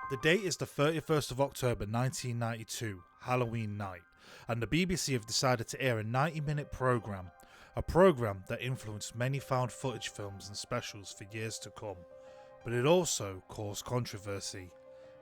The date is the 31st of October 1992, Halloween night, and the BBC have decided to air a 90-minute programme, a programme that influenced many found footage films and specials for years to come, but it also caused controversy.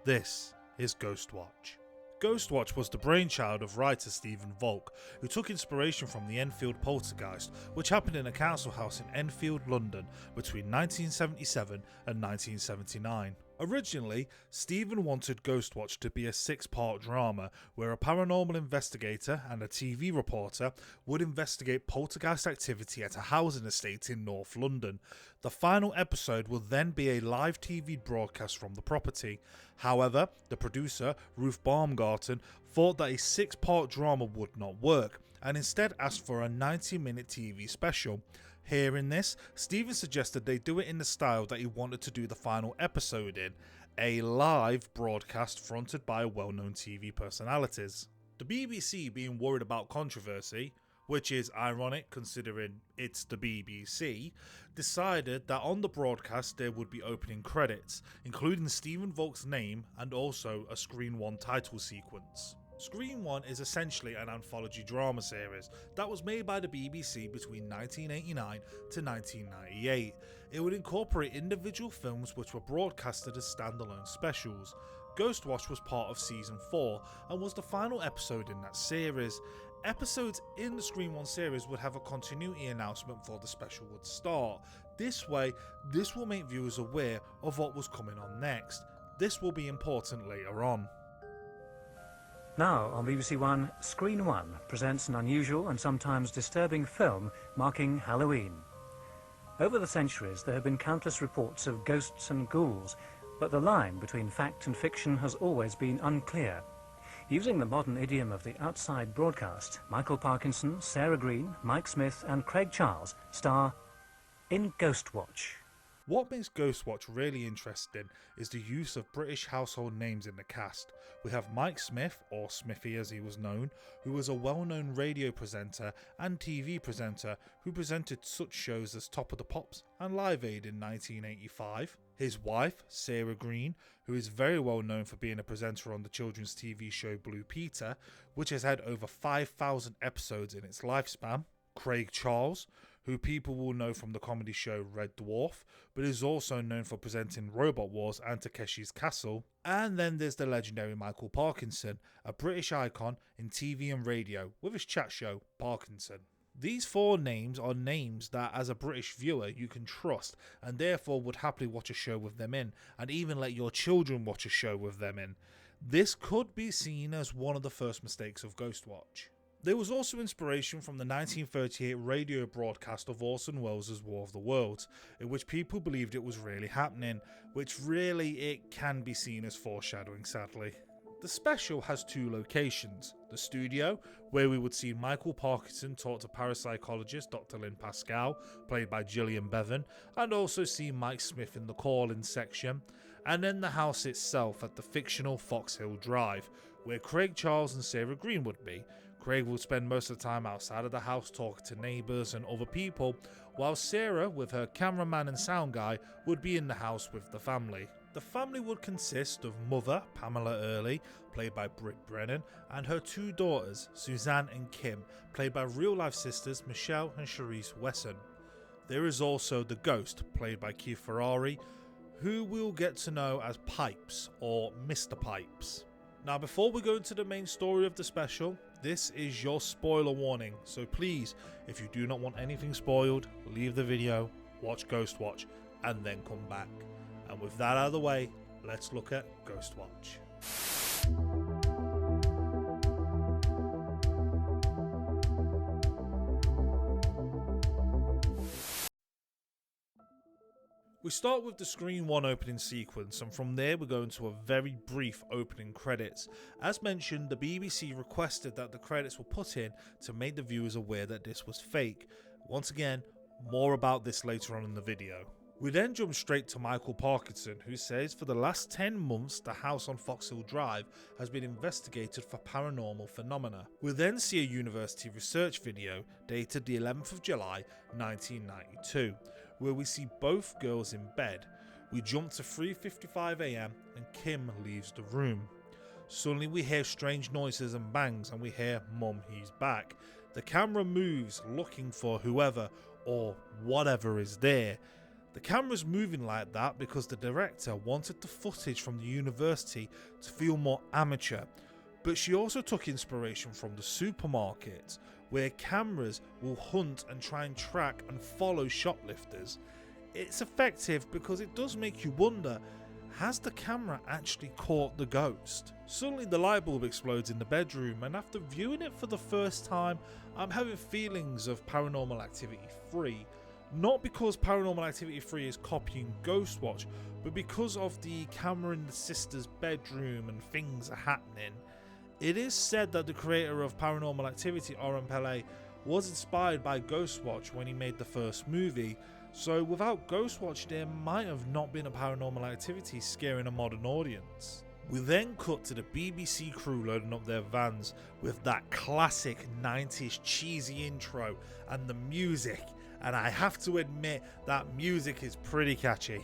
This is Ghostwatch. Ghostwatch was the brainchild of writer Stephen Volk, who took inspiration from the Enfield poltergeist, which happened in a council house in Enfield, London between 1977 and 1979. Originally, Stephen wanted Ghostwatch to be a 6-part drama where a paranormal investigator and a TV reporter would investigate poltergeist activity at a housing estate in North London. The final episode will then be a live TV broadcast from the property. However, the producer, Ruth Baumgarten, thought that a 6-part drama would not work and instead asked for a 90-minute TV special. Hearing this, Stephen suggested they do it in the style that he wanted to do the final episode in, a live broadcast fronted by well-known TV personalities. The BBC, being worried about controversy, which is ironic considering it's the BBC, decided that on the broadcast there would be opening credits, including Stephen Volk's name and also a Screen 1 title sequence. Screen 1 is essentially an anthology drama series that was made by the BBC between 1989 to 1998. It would incorporate individual films which were broadcasted as standalone specials. Ghostwatch was part of season 4 and was the final episode in that series. Episodes in the Screen 1 series would have a continuity announcement before the special would start. This way, this will make viewers aware of what was coming on next. This will be important later on. Now on BBC One, Screen 1 presents an unusual and sometimes disturbing film marking Halloween. Over the centuries there have been countless reports of ghosts and ghouls, but the line between fact and fiction has always been unclear. Using the modern idiom of the outside broadcast, Michael Parkinson, Sarah Green, Mike Smith and Craig Charles star in Ghostwatch. What makes Ghostwatch really interesting is the use of British household names in the cast. We have Mike Smith, or Smithy as he was known, who was a well-known radio presenter and TV presenter who presented such shows as Top of the Pops and Live Aid in 1985. His wife, Sarah Green, who is very well known for being a presenter on the children's TV show Blue Peter, which has had over 5,000 episodes in its lifespan. Craig Charles, who people will know from the comedy show Red Dwarf, but is also known for presenting Robot Wars and Takeshi's Castle. And then there's the legendary Michael Parkinson, a British icon in TV and radio with his chat show Parkinson. These 4 names are names that as a British viewer you can trust and therefore would happily watch a show with them in, and even let your children watch a show with them in. This could be seen as one of the first mistakes of Ghostwatch. There was also inspiration from the 1938 radio broadcast of Orson Welles' War of the Worlds, in which people believed it was really happening, which really it can be seen as foreshadowing, sadly. The special has 2 locations: the studio, where we would see Michael Parkinson talk to parapsychologist Dr. Lynn Pascal, played by Gillian Bevan, and also see Mike Smith in the call-in section, and then the house itself at the fictional Foxhill Drive, where Craig Charles and Sarah Green would be. Craig would spend most of the time outside of the house talking to neighbours and other people, while Sarah, with her cameraman and sound guy, would be in the house with the family. The family would consist of mother, Pamela Early, played by Britt Brennan, and her 2 daughters, Suzanne and Kim, played by real-life sisters Michelle and Charisse Wesson. There is also the ghost, played by Keith Ferrari, who we'll get to know as Pipes, or Mr. Pipes. Now, before we go into the main story of the special, this is your spoiler warning, so please, if you do not want anything spoiled, leave the video, watch Ghostwatch, and then come back. And with that out of the way, let's look at Ghostwatch. We start with the Screen 1 opening sequence, and from there we go into a very brief opening credits. As mentioned, the BBC requested that the credits were put in to make the viewers aware that this was fake. Once again, more about this later on in the video. We then jump straight to Michael Parkinson, who says for the last 10 months the house on Foxhill Drive has been investigated for paranormal phenomena. We then see a university research video dated the 11th of July 1992, where we see both girls in bed. We jump to 3:55 AM and Kim leaves the room. Suddenly we hear strange noises and bangs and we hear Mum, he's back. The camera moves looking for whoever or whatever is there. The camera's moving like that because the director wanted the footage from the university to feel more amateur, but she also took inspiration from the supermarket, where cameras will hunt and try and track and follow shoplifters. It's effective because it does make you wonder, has the camera actually caught the ghost? Suddenly the light bulb explodes in the bedroom, and after viewing it for the first time, I'm having feelings of Paranormal Activity 3. Not because Paranormal Activity 3 is copying Ghostwatch, but because of the camera in the sister's bedroom and things are happening. It is said that the creator of Paranormal Activity, Oren Pele, was inspired by Ghostwatch when he made the first movie, so without Ghostwatch there might have not been a Paranormal Activity scaring a modern audience. We then cut to the BBC crew loading up their vans with that classic 90s cheesy intro and the music, and I have to admit that music is pretty catchy.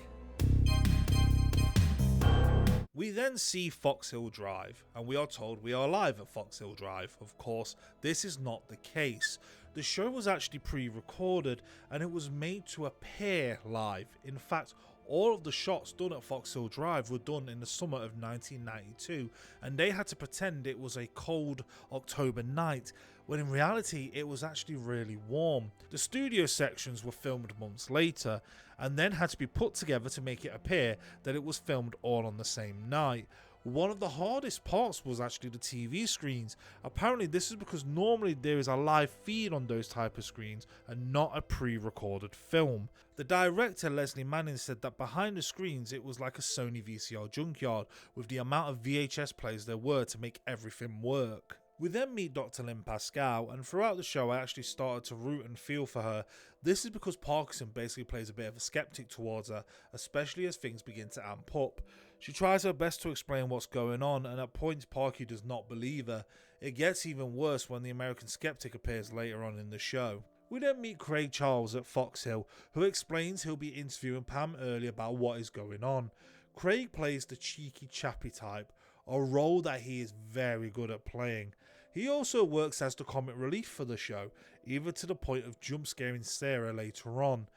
We then see Fox Hill Drive, and we are told we are live at Fox Hill Drive. Of course, this is not the case. The show was actually pre-recorded and it was made to appear live. In fact, all of the shots done at Fox Hill Drive were done in the summer of 1992, and they had to pretend it was a cold October night, when in reality it was actually really warm. The studio sections were filmed months later, and then had to be put together to make it appear that it was filmed all on the same night. One of the hardest parts was actually the TV screens. Apparently this is because normally there is a live feed on those type of screens and not a pre-recorded film. The director Leslie Manning said that behind the screens it was like a Sony VCR junkyard with the amount of VHS players there were to make everything work. We then meet Dr. Lynn Pascal, and throughout the show I actually started to root and feel for her. This is because Parkinson basically plays a bit of a skeptic towards her, especially as things begin to amp up. She tries her best to explain what's going on, and at points Parky does not believe her. It gets even worse when the American skeptic appears later on in the show. We then meet Craig Charles at Fox Hill, who explains he'll be interviewing Pam early about what is going on. Craig plays the cheeky chappy type, a role that he is very good at playing. He also works as the comic relief for the show, even to the point of jump scaring Sarah later on.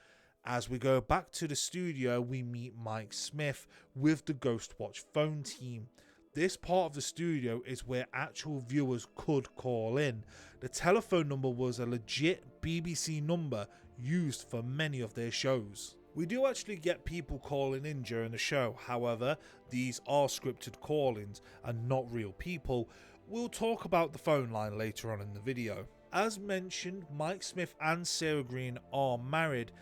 As we go back to the studio, we meet Mike Smith with the Ghostwatch phone team. This part of the studio is where actual viewers could call in. The telephone number was a legit BBC number used for many of their shows. We do actually get people calling in during the show, however, these are scripted call-ins and not real people. We'll talk about the phone line later on in the video. As mentioned, Mike Smith and Sarah Green are married,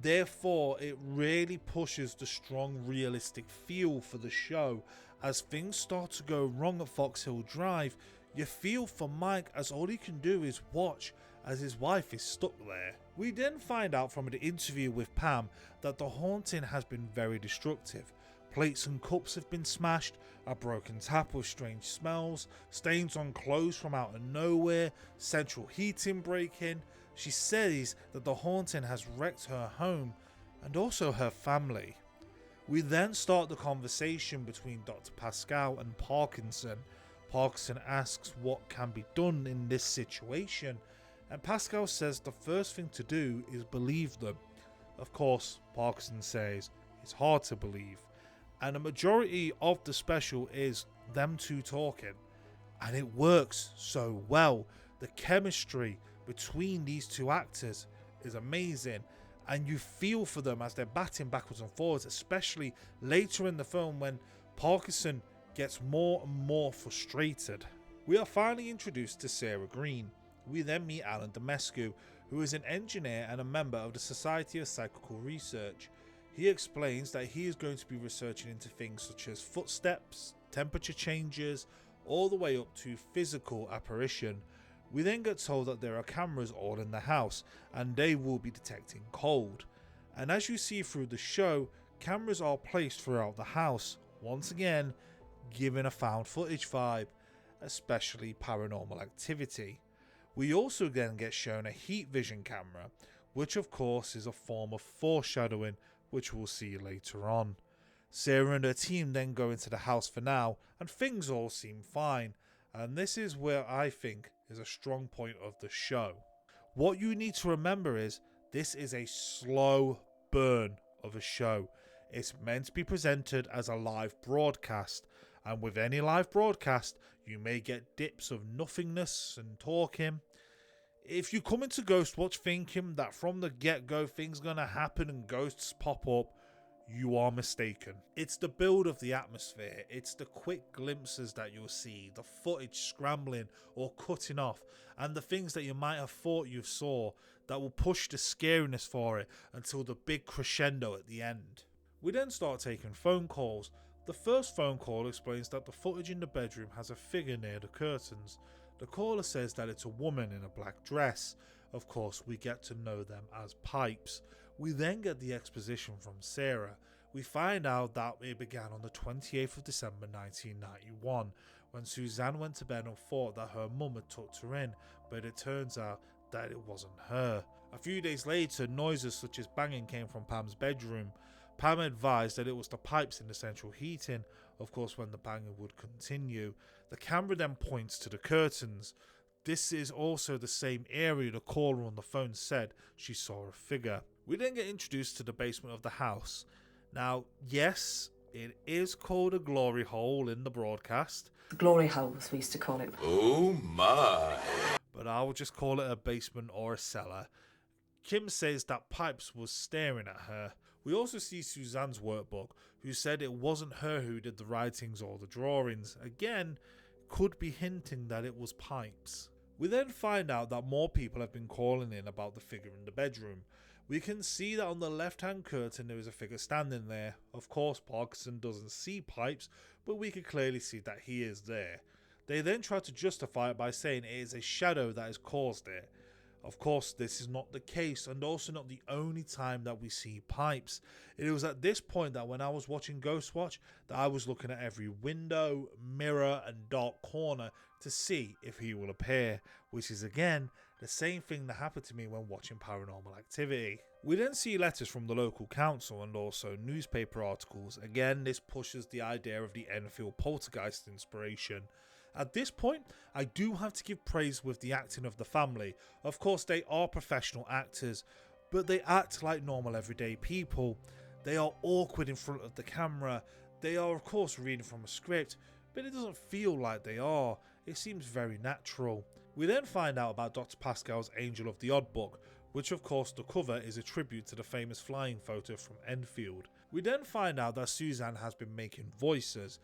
therefore it really pushes the strong realistic feel for the show. As things start to go wrong at Fox Hill Drive, you feel for Mike as all he can do is watch as his wife is stuck there. We then find out from an interview with Pam that the haunting has been very destructive. Plates and cups have been smashed, a broken tap with strange smells, stains on clothes from out of nowhere, central heating breaking. She says that the haunting has wrecked her home and also her family. We then start the conversation between Dr. Pascal and Parkinson. Parkinson asks what can be done in this situation, and Pascal says the first thing to do is believe them. Of course, Parkinson says it's hard to believe, and a majority of the special is them two talking, and it works so well. The chemistry between these two actors is amazing, and you feel for them as they're batting backwards and forwards, especially later in the film when Parkinson gets more and more frustrated. We are finally introduced to Sarah Green. We then meet Alan Demescu, who is an engineer and a member of the Society of Psychical Research. He explains that he is going to be researching into things such as footsteps, temperature changes, all the way up to physical apparition. We then get told that there are cameras all in the house and they will be detecting cold. And as you see through the show, cameras are placed throughout the house, once again giving a found footage vibe, especially Paranormal Activity. We also then get shown a heat vision camera, which of course is a form of foreshadowing, which we'll see later on. Sarah and her team then go into the house for now, and things all seem fine. And this is where I think is a strong point of the show. What you need to remember is this is a slow burn of a show. It's meant to be presented as a live broadcast, and with any live broadcast, you may get dips of nothingness and talking. If you come into Ghostwatch thinking that from the get-go things are going to happen and ghosts pop up, you are mistaken. It's the build of the atmosphere, it's the quick glimpses that you'll see, the footage scrambling or cutting off, and the things that you might have thought you saw that will push the scariness for it until the big crescendo at the end. We then start taking phone calls. The first phone call explains that the footage in the bedroom has a figure near the curtains. The caller says that it's a woman in a black dress. Of course, we get to know them as Pipes. We then get the exposition from Sarah. We find out that it began on the 28th of December 1991, when Suzanne went to bed and thought that her mum had tucked her in, but it turns out that it wasn't her. A few days later, noises such as banging came from Pam's bedroom. Pam advised that it was the pipes in the central heating. Of course, when the banging would continue, the camera then points to the curtains. This is also the same area the caller on the phone said she saw a figure. We then get introduced to the basement of the house. Now, yes, it is called a glory hole in the broadcast. The glory hole, as we used to call it. Oh my. But I will just call it a basement or a cellar. Kim says that Pipes was staring at her. We also see Suzanne's workbook, who said it wasn't her who did the writings or the drawings. Again, could be hinting that it was Pipes. We then find out that more people have been calling in about the figure in the bedroom. We can see that on the left hand curtain there is a figure standing there. Of course, Parkinson doesn't see Pipes, but we can clearly see that he is there. They then try to justify it by saying it is a shadow that has caused it. Of course, this is not the case, and also not the only time that we see Pipes. It was at this point that when I was watching Ghostwatch, that I was looking at every window, mirror and dark corner to see if he will appear, which is again the same thing that happened to me when watching Paranormal Activity. We then see letters from the local council and also newspaper articles. Again, this pushes the idea of the Enfield poltergeist inspiration. At this point, I do have to give praise with the acting of the family. Of course, they are professional actors, but they act like normal everyday people. They are awkward in front of the camera. They are, of course, reading from a script, but it doesn't feel like they are. It seems very natural. We then find out about Dr. Pascal's Angel of the Odd Book, which of course the cover is a tribute to the famous flying photo from Enfield. We then find out that Suzanne has been making voices.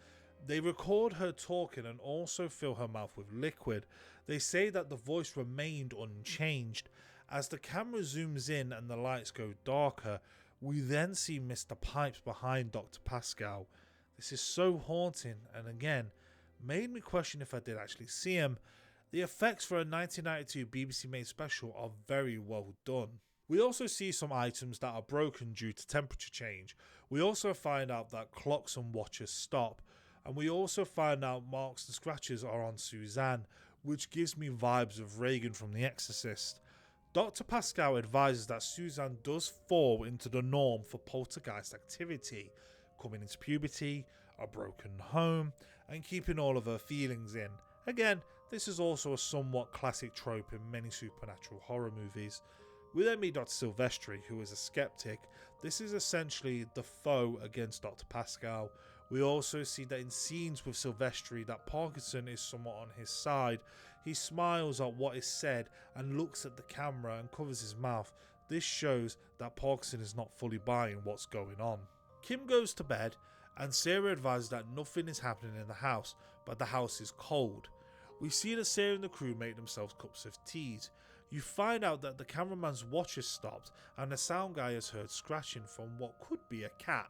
They record her talking and also fill her mouth with liquid. They say that the voice remained unchanged. As the camera zooms in and the lights go darker, we then see Mr. Pipes behind Dr. Pascal. This is so haunting and again, made me question if I did actually see him. The effects for a 1992 BBC made special are very well done. We also see some items that are broken due to temperature change. We also find out that clocks and watches stop. And we also find out marks and scratches are on Suzanne, which gives me vibes of Reagan from The Exorcist. Dr. Pascal advises that Suzanne does fall into the norm for poltergeist activity, coming into puberty, a broken home, and keeping all of her feelings in. Again, this is also a somewhat classic trope in many supernatural horror movies. We then meet Dr. Silvestri, who is a skeptic. This is essentially the foe against Dr. Pascal. We also see that in scenes with Silvestri that Parkinson is somewhat on his side. He smiles at what is said and looks at the camera and covers his mouth. This shows that Parkinson is not fully buying what's going on. Kim goes to bed and Sarah advises that nothing is happening in the house, but the house is cold. We see that Sarah and the crew make themselves cups of tea. You find out that the cameraman's watch has stopped and the sound guy has heard scratching from what could be a cat.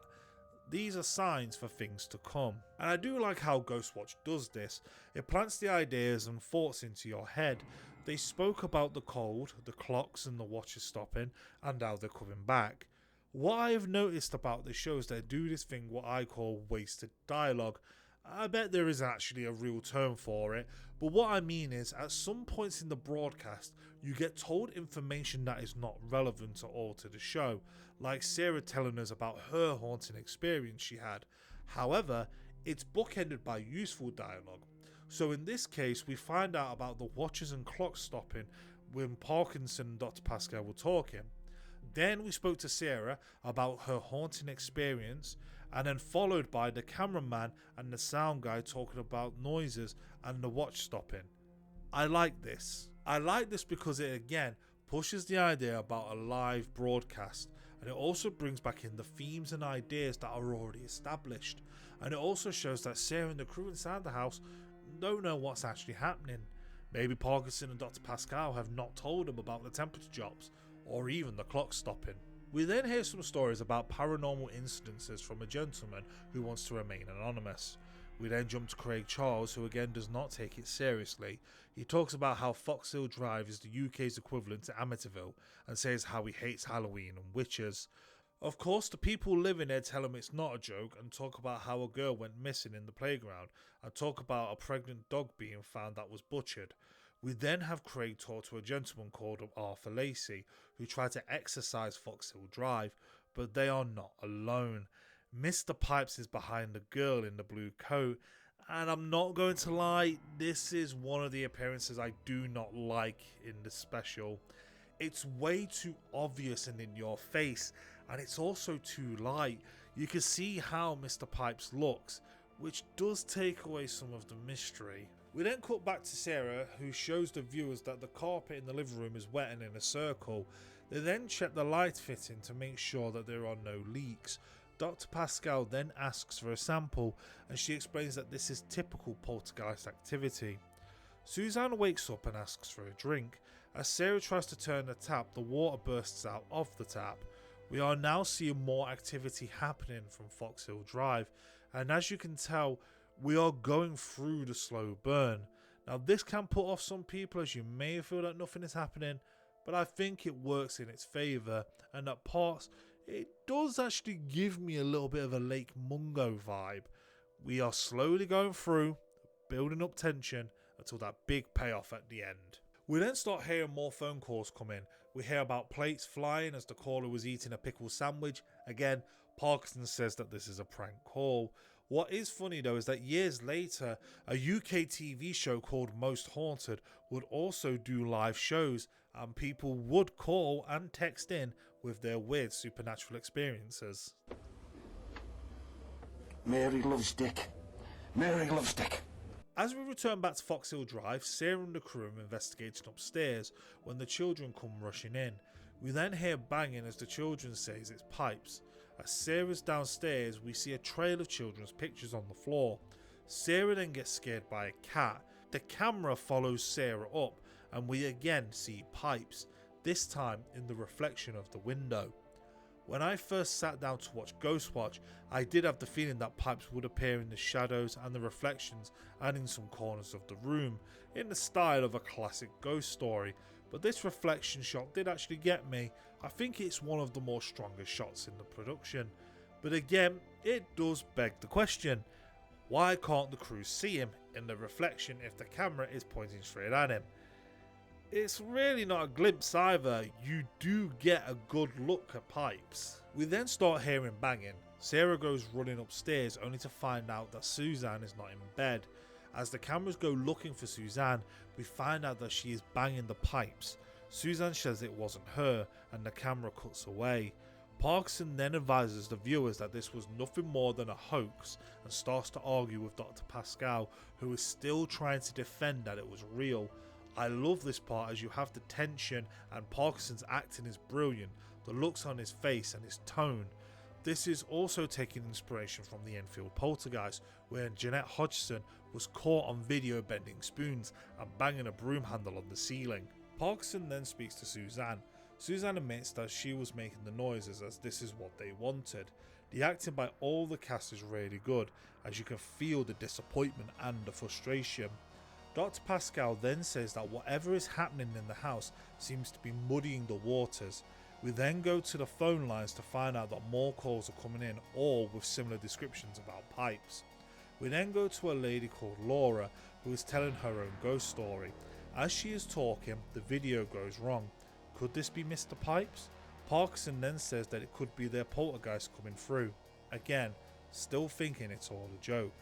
These are signs for things to come. And I do like how Ghostwatch does this. It plants the ideas and thoughts into your head. They spoke about the cold, the clocks and the watches stopping, and how they're coming back. What I have noticed about this show is they do this thing what I call wasted dialogue. I bet there isn't actually a real term for it, but what I mean is, at some points in the broadcast, you get told information that is not relevant at all to the show, like Sarah telling us about her haunting experience she had. However, it's bookended by useful dialogue. So in this case, we find out about the watches and clocks stopping when Parkinson and Dr. Pascal were talking. Then we spoke to Sarah about her haunting experience, and then followed by the cameraman and the sound guy talking about noises and the watch stopping. I like this. I like this because it again pushes the idea about a live broadcast, and it also brings back in the themes and ideas that are already established, and it also shows that Sarah and the crew inside the house don't know what's actually happening. Maybe Parkinson and Dr. Pascal have not told them about the temperature drops or even the clock stopping. We then hear some stories about paranormal incidences from a gentleman who wants to remain anonymous. We then jump to Craig Charles, who again does not take it seriously. He talks about how Foxhill Drive is the UK's equivalent to Amityville and says how he hates Halloween and witches. Of course, the people living there tell him it's not a joke and talk about how a girl went missing in the playground and talk about a pregnant dog being found that was butchered. We then have Craig talk to a gentleman called Arthur Lacey, who tried to exorcise Foxhill Drive, but they are not alone. Mr. Pipes is behind the girl in the blue coat, and I'm not going to lie, this is one of the appearances I do not like in the special. It's way too obvious and in your face, and it's also too light. You can see how Mr. Pipes looks, which does take away some of the mystery. We then cut back to Sarah, who shows the viewers that the carpet in the living room is wet and in a circle. They then check the light fitting to make sure that there are no leaks. Dr. Pascal then asks for a sample, and she explains that this is typical poltergeist activity. Suzanne wakes up and asks for a drink. As Sarah tries to turn the tap, the water bursts out of the tap. We are now seeing more activity happening from Foxhill Drive, and as you can tell, we are going through the slow burn. Now this can put off some people, as you may feel that nothing is happening, but I think it works in its favour, and at parts it does actually give me a little bit of a Lake Mungo vibe. We are slowly going through, building up tension until that big payoff at the end. We then start hearing more phone calls come in. We hear about plates flying as the caller was eating a pickle sandwich. Again, Parkinson says that this is a prank call. What is funny though is that years later, a UK TV show called Most Haunted would also do live shows, and people would call and text in with their weird supernatural experiences. Mary loves Dick. Mary loves Dick. As we return back to Foxhill Drive, Sarah and the crew are investigating upstairs when the children come rushing in. We then hear banging as the children says it's pipes. As Sarah's downstairs, we see a trail of children's pictures on the floor. Sarah then gets scared by a cat. The camera follows Sarah up, and we again see pipes, this time in the reflection of the window. When I first sat down to watch Ghostwatch, I did have the feeling that pipes would appear in the shadows and the reflections and in some corners of the room, in the style of a classic ghost story, but this reflection shot did actually get me. I think it's one of the more strongest shots in the production. But again, it does beg the question, why can't the crew see him in the reflection if the camera is pointing straight at him? It's really not a glimpse either, you do get a good look at pipes. We then start hearing banging. Sarah goes running upstairs only to find out that Suzanne is not in bed. As the cameras go looking for Suzanne, we find out that she is banging the pipes. Suzanne says it wasn't her, and the camera cuts away. Parkinson then advises the viewers that this was nothing more than a hoax and starts to argue with Dr. Pascal, who is still trying to defend that it was real. I love this part as you have the tension, and Parkinson's acting is brilliant, the looks on his face and his tone. This is also taking inspiration from the Enfield poltergeist, where Jeanette Hodgson was caught on video bending spoons and banging a broom handle on the ceiling. Parkinson then speaks to Suzanne. Suzanne admits that she was making the noises as this is what they wanted. The acting by all the cast is really good, as you can feel the disappointment and the frustration. Dr. Pascal then says that whatever is happening in the house seems to be muddying the waters. We then go to the phone lines to find out that more calls are coming in, all with similar descriptions about pipes. We then go to a lady called Laura who is telling her own ghost story. As she is talking, the video goes wrong. Could this be Mr. Pipes? Parkinson then says that it could be their poltergeist coming through. Again, still thinking it's all a joke.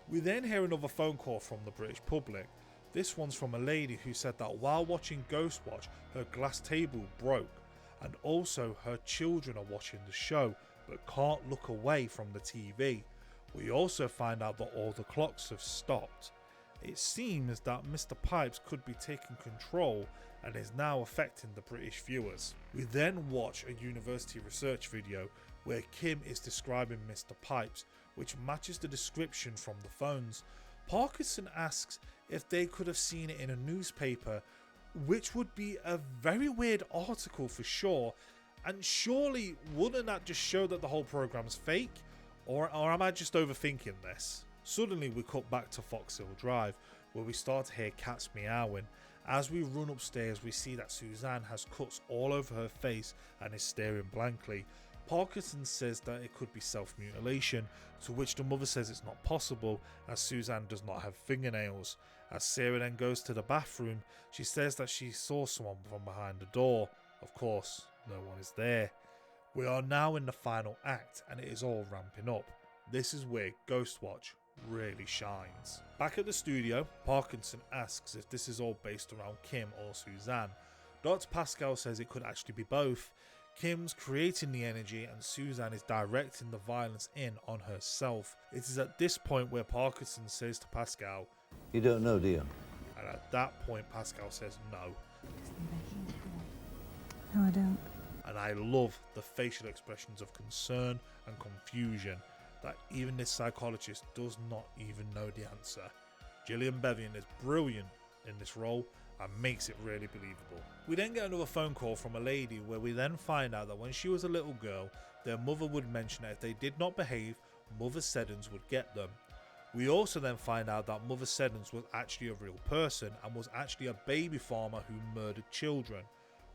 We then hear another phone call from the British public. This one's from a lady who said that while watching Ghostwatch, her glass table broke, and also her children are watching the show but can't look away from the TV. We also find out that all the clocks have stopped. It seems that Mr. Pipes could be taking control and is now affecting the British viewers. We then watch a university research video where Kim is describing Mr. Pipes, which matches the description from the phones. Parkinson asks if they could have seen it in a newspaper, which would be a very weird article for sure, and surely wouldn't that just show that the whole program's fake? Or am I just overthinking this? Suddenly we cut back to Fox Hill Drive, where we start to hear cats meowing. As we run upstairs, we see that Suzanne has cuts all over her face and is staring blankly. Parkinson says that it could be self-mutilation, to which the mother says it's not possible as Suzanne does not have fingernails. As Sarah then goes to the bathroom, she says that she saw someone from behind the door. Of course, no one is there. We are now in the final act and it is all ramping up. This is where Ghostwatch really shines. Back at the studio, Parkinson asks if this is all based around Kim or Suzanne. Dr. Pascal says it could actually be both. Kim's creating the energy and Suzanne is directing the violence in on herself. It is at this point where Parkinson says to Pascal, "You don't know, do you?" And at that point Pascal says no. No, I don't. And I love the facial expressions of concern and confusion that even this psychologist does not even know the answer. Gillian Bevian is brilliant in this role and makes it really believable. We then get another phone call from a lady where we then find out that when she was a little girl, their mother would mention that if they did not behave, Mother Seddons would get them. We also then find out that Mother Seddons was actually a real person and was actually a baby farmer who murdered children.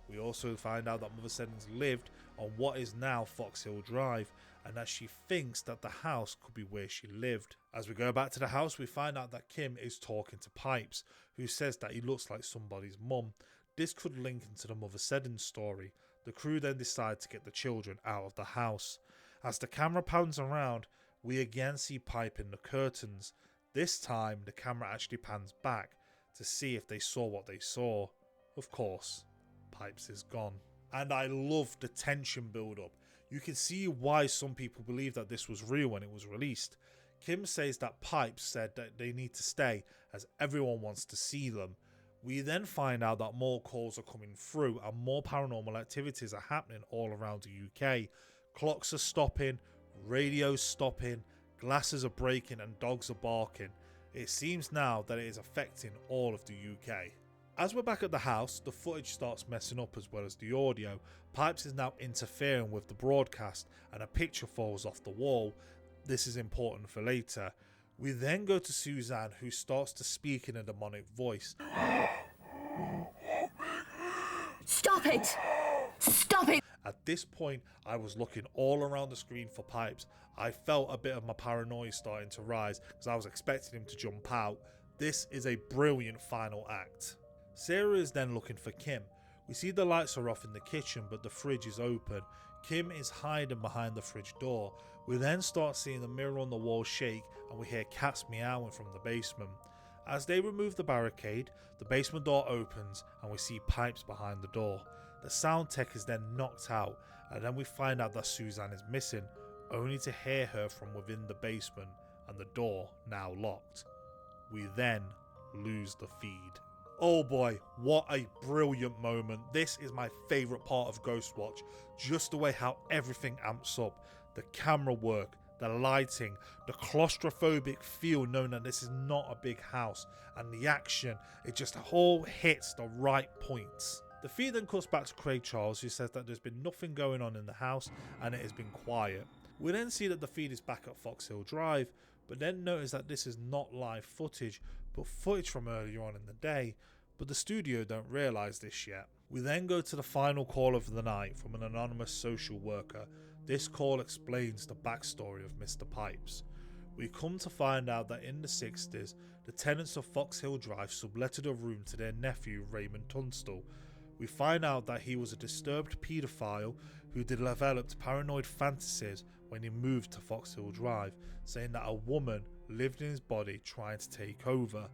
We also find out that Mother Seddons lived on what is now Fox Hill Drive, and that she thinks that the house could be where she lived. As we go back to the house, we find out that Kim is talking to Pipes, who says that he looks like somebody's mum. This could link into the Mother Seddons story. The crew then decide to get the children out of the house. As the camera pans around, we again see Pipe in the curtains. This time, the camera actually pans back to see if they saw what they saw. Of course, Pipes is gone. And I love the tension build up. You can see why some people believe that this was real when it was released. Kim says that Pipes said that they need to stay as everyone wants to see them. We then find out that more calls are coming through and more paranormal activities are happening all around the UK. Clocks are stopping, radios stopping, glasses are breaking and dogs are barking. It seems now that it is affecting all of the UK. As we're back at the house, the footage starts messing up as well as the audio. Pipes is now interfering with the broadcast and a picture falls off the wall. This is important for later. We then go to Suzanne, who starts to speak in a demonic voice. Stop it! Stop it! At this point, I was looking all around the screen for Pipes. I felt a bit of my paranoia starting to rise because I was expecting him to jump out. This is a brilliant final act. Sarah is then looking for Kim. We see the lights are off in the kitchen, but the fridge is open. Kim is hiding behind the fridge door. We then start seeing the mirror on the wall shake and we hear cats meowing from the basement. As they remove the barricade, the basement door opens and we see Pipes behind the door. The sound tech is then knocked out and then we find out that Suzanne is missing, only to hear her from within the basement and the door now locked. We then lose the feed. Oh boy, what a brilliant moment. This is my favourite part of Ghostwatch. Just the way how everything amps up. The camera work, the lighting, the claustrophobic feel knowing that this is not a big house, and the action, it just all hits the right points. The feed then cuts back to Craig Charles, who says that there's been nothing going on in the house and it has been quiet. We then see that the feed is back at Fox Hill Drive, but then notice that this is not live footage, but footage from earlier on in the day, but the studio don't realise this yet. We then go to the final call of the night from an anonymous social worker. This call explains the backstory of Mr. Pipes. We come to find out that in the 60s, the tenants of Fox Hill Drive subletted a room to their nephew Raymond Tunstall. We find out that he was a disturbed paedophile who developed paranoid fantasies when he moved to Fox Hill Drive, saying that a woman lived in his body trying to take over.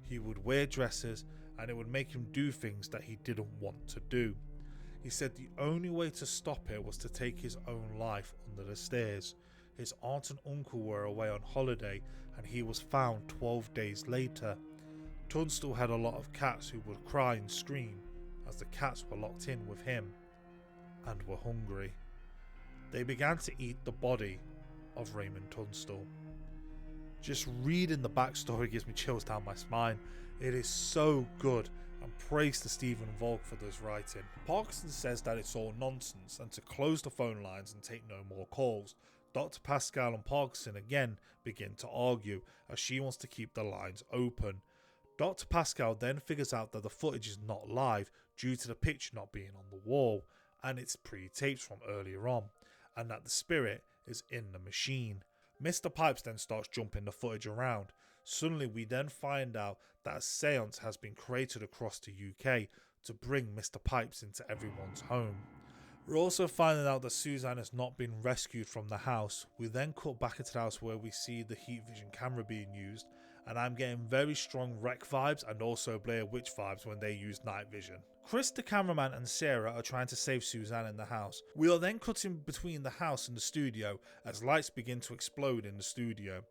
He would wear dresses and it would make him do things that he didn't want to do. He said the only way to stop it was to take his own life under the stairs. His aunt and uncle were away on holiday and he was found 12 days later. Tunstall had a lot of cats who would cry and scream as the cats were locked in with him and were hungry. They began to eat the body of Raymond Tunstall. Just reading the backstory gives me chills down my spine. It is so good, and praise to Stephen Volk for this writing. Parkinson says that it's all nonsense and to close the phone lines and take no more calls. Dr. Pascal and Parkinson again begin to argue as she wants to keep the lines open. Dr. Pascal then figures out that the footage is not live due to the picture not being on the wall and it's pre-taped from earlier on, and that the spirit is in the machine. Mr. Pipes then starts jumping the footage around. Suddenly we then find out that a seance has been created across the UK to bring Mr. Pipes into everyone's home. We're also finding out that Suzanne has not been rescued from the house. We then cut back into the house where we see the heat vision camera being used, and I'm getting very strong Wreck vibes and also Blair Witch vibes when they use night vision. Chris the cameraman and Sarah are trying to save Suzanne in the house. We are then cutting between the house and the studio as lights begin to explode in the studio.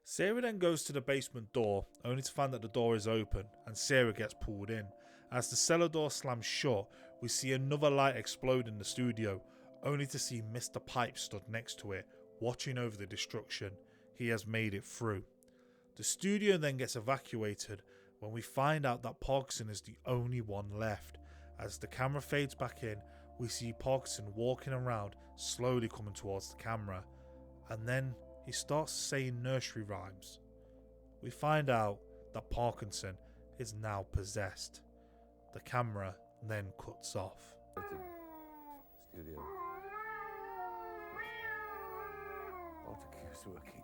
Sarah then goes to the basement door only to find that the door is open and Sarah gets pulled in. As the cellar door slams shut, we see another light explode in the studio only to see Mr. Pipes stood next to it watching over the destruction. He has made it through. The studio then gets evacuated when we find out that Parkinson is the only one left. As the camera fades back in, we see Parkinson walking around, slowly coming towards the camera, and then he starts saying nursery rhymes. We find out that Parkinson is now possessed. The camera then cuts off. Studio. Autocue's working.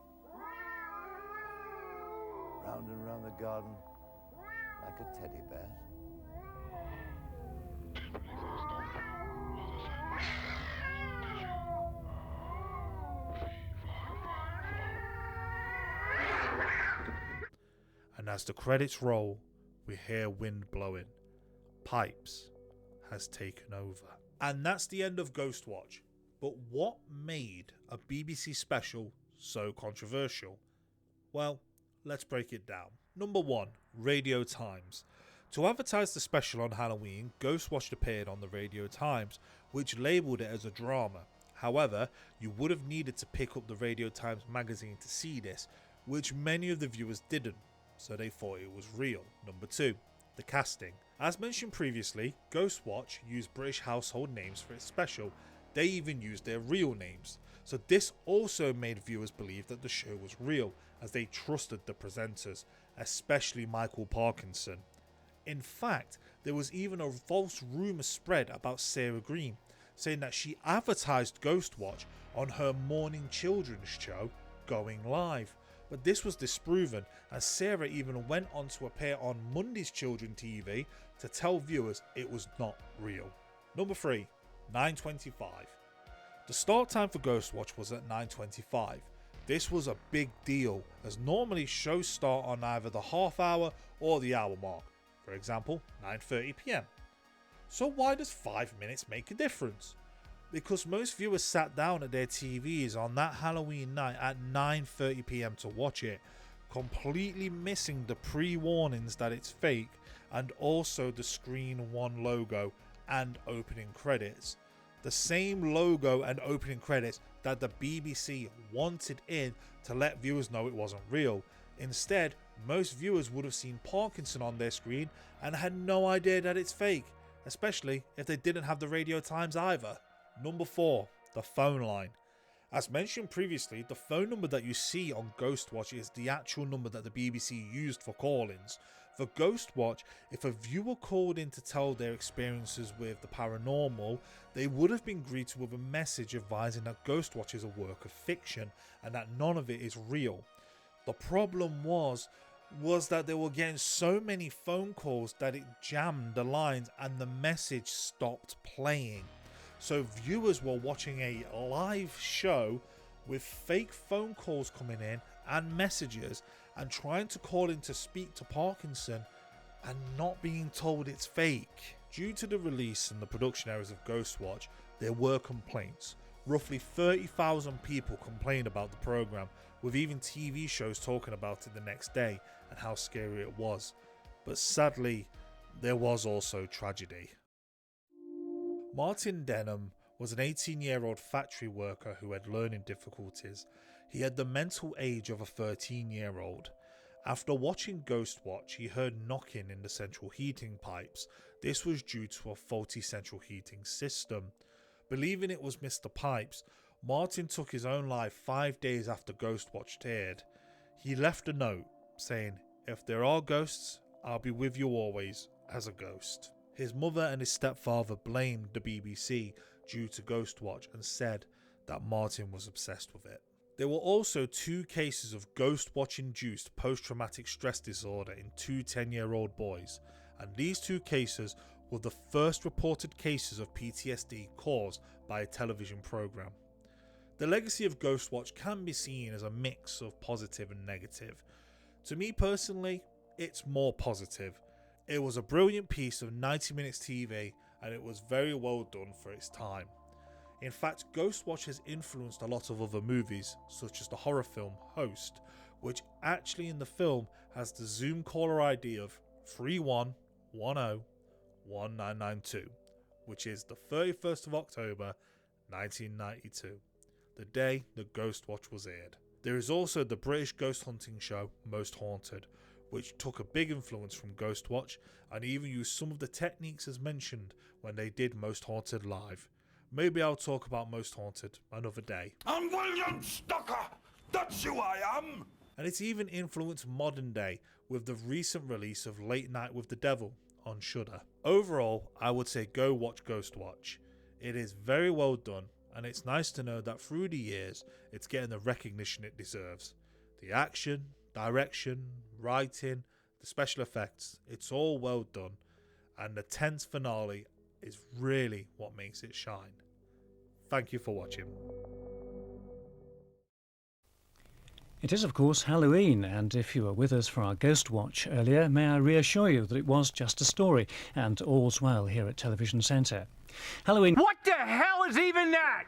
Round and round the garden, like a teddy bear. And as the credits roll, we hear wind blowing. Pipes has taken over. And that's the end of Ghostwatch. But what made a BBC special so controversial? Well, let's break it down. Number 1, Radio Times. To advertise the special on Halloween, Ghostwatch appeared on the Radio Times, which labelled it as a drama. However, you would have needed to pick up the Radio Times magazine to see this, which many of the viewers didn't, so they thought it was real. Number 2, the casting. As mentioned previously, Ghostwatch used British household names for its special. They even used their real names. So this also made viewers believe that the show was real, as they trusted the presenters, especially Michael Parkinson. In fact, there was even a false rumour spread about Sarah Green, saying that she advertised Ghostwatch on her morning children's show Going Live. But this was disproven, as Sarah even went on to appear on Monday's Children TV to tell viewers it was not real. Number 3, 9:25. The start time for Ghostwatch was at 9:25. This was a big deal, as normally shows start on either the half hour or the hour mark, for example 9:30 PM. So why does 5 minutes make a difference? Because most viewers sat down at their TVs on that Halloween night at 9:30 PM to watch it, completely missing the pre-warnings that it's fake and also the Screen 1 logo and opening credits. The same logo and opening credits that the BBC wanted in to let viewers know it wasn't real. Instead, most viewers would have seen Parkinson on their screen and had no idea that it's fake, especially if they didn't have the Radio Times either. Number 4, the phone line. As mentioned previously, the phone number that you see on Ghostwatch is the actual number that the BBC used for call-ins. For Ghostwatch, if a viewer called in to tell their experiences with the paranormal, they would have been greeted with a message advising that Ghostwatch is a work of fiction and that none of it is real. The problem was that they were getting so many phone calls that it jammed the lines and the message stopped playing. So viewers were watching a live show with fake phone calls coming in and messages and trying to call in to speak to Parkinson and not being told it's fake. Due to the release and the production errors of Ghostwatch, there were complaints. Roughly 30,000 people complained about the program, with even TV shows talking about it the next day and how scary it was. But sadly, there was also tragedy. Martin Denham was an 18-year-old factory worker who had learning difficulties. He had the mental age of a 13-year-old. After watching Ghostwatch, he heard knocking in the central heating pipes. This was due to a faulty central heating system. Believing it was Mr. Pipes, Martin took his own life 5 days after Ghostwatch aired. He left a note saying, "If there are ghosts, I'll be with you always as a ghost." His mother and his stepfather blamed the BBC due to Ghostwatch and said that Martin was obsessed with it. There were also 2 cases of Ghostwatch-induced post-traumatic stress disorder in 2 10-year-old boys, and these 2 cases were the first reported cases of PTSD caused by a television program. The legacy of Ghostwatch can be seen as a mix of positive and negative. To me personally, it's more positive. It was a brilliant piece of 90 minutes TV and it was very well done for its time. In fact, Ghostwatch has influenced a lot of other movies, such as the horror film Host, which actually in the film has the Zoom caller ID of 31101992, which is the 31st of October 1992, the day that Ghostwatch was aired. There is also the British ghost hunting show Most Haunted, which took a big influence from Ghostwatch and even used some of the techniques as mentioned when they did Most Haunted live. Maybe I'll talk about Most Haunted another day. I'm William Stocker! That's who I am! And it's even influenced modern day with the recent release of Late Night with the Devil on Shudder. Overall, I would say go watch Ghostwatch. It is very well done, and it's nice to know that through the years, it's getting the recognition it deserves. The action, direction, writing, the special effects, it's all well done, and the tense finale is really what makes it shine. Thank you for watching. It is, of course, Halloween, and if you were with us for our Ghost Watch earlier, may I reassure you that it was just a story, and all's well here at Television Centre. Halloween... What the hell is even that?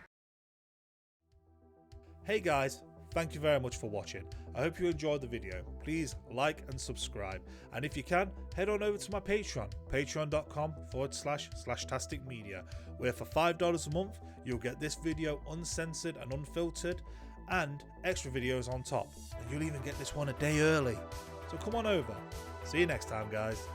Hey guys, thank you very much for watching. I hope you enjoyed the video. Please like and subscribe, and if you can, head on over to my Patreon, patreon.com/Slashtastic Media, where for $5 a month, you'll get this video uncensored and unfiltered, and extra videos on top, and you'll even get this one a day early. So come on over. See you next time, guys.